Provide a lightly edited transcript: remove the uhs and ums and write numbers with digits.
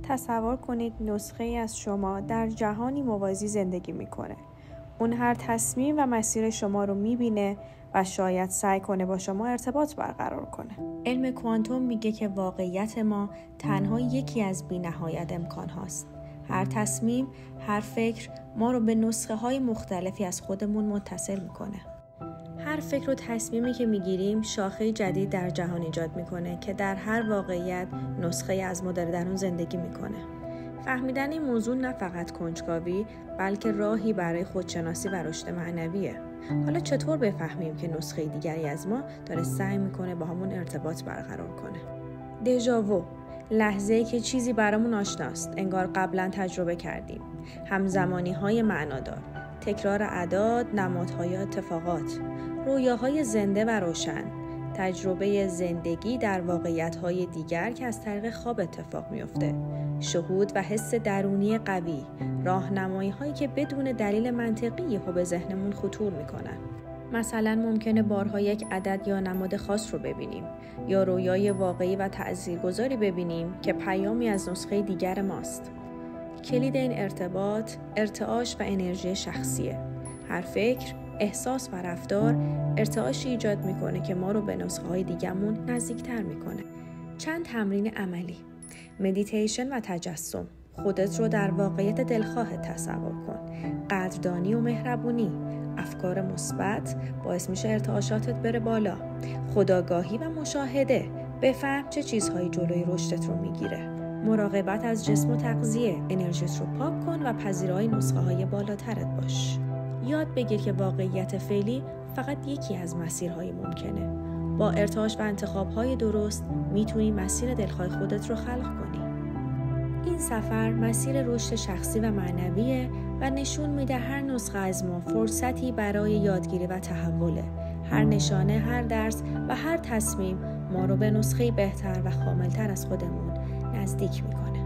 تصور کنید نسخه از شما در جهانی موازی زندگی میکنه. اون هر تصمیم و مسیر شما رو میبینه و شاید سعی کنه با شما ارتباط برقرار کنه. علم کوانتوم میگه که واقعیت ما تنها یکی از بی‌نهایت امکان هاست. هر تصمیم، هر فکر ما رو به نسخه های مختلفی از خودمون متصل میکنه. هر فکر و تصمیمی که میگیریم شاخه جدید در جهان ایجاد میکنه که در هر واقعیت نسخه از ما داره در اون زندگی میکنه. فهمیدن این موضوع نه فقط کنجکاوی بلکه راهی برای خودشناسی و رشد معنویه. حالا چطور بفهمیم که نسخه دیگری از ما داره سعی میکنه با همون ارتباط برقرار کنه؟ دژاوو، لحظه‌ای که چیزی برامون آشناست، انگار قبلا تجربه کردیم. همزمانی‌های معنادار، تکرار اعداد، نمادهای اتفاقات، رویاهای زنده و روشن، تجربه زندگی در واقعیت‌های دیگر که از طریق خواب اتفاق میفته، شهود و حس درونی قوی، راهنمایی‌هایی که بدون دلیل منطقی یهو به ذهنمون خطور میکنن. مثلا ممکنه بارها یک عدد یا نماد خاص رو ببینیم یا رویای واقعی و تأثیرگذاری ببینیم که پیامی از نسخه دیگر ماست. کلید این ارتباط، ارتعاش و انرژی شخصیه. هر فکر، احساس و رفتار ارتعاشی ایجاد میکنه که ما رو به نسخه های دیگرمون نزدیکتر میکنه. چند تمرین عملی: مدیتیشن و تجسم. خودت رو در واقعیت دلخواهت تصور کن. قدردانی و مهربونی، افکار مثبت باعث میشه ارتعاشاتت بره بالا. خودآگاهی و مشاهده، بفهم چه چیزهایی جلوی رشدت رو میگیره. مراقبت از جسم و تغذیه، انرژیت رو پاک کن و پذیرای نسخه های بالاترت باش. یاد بگیر که واقعیت فعلی فقط یکی از مسیرهای ممکنه. با ارتعاش و انتخابهای درست میتونی مسیر دلخواه خودت رو خلق کنی. این سفر مسیر رشد شخصی و معنویه و نشون میده هر نسخه از ما فرصتی برای یادگیری و تحوله. هر نشانه، هر درس و هر تصمیم ما رو به نسخه بهتر و کاملتر از خودمون نزدیک میکنه.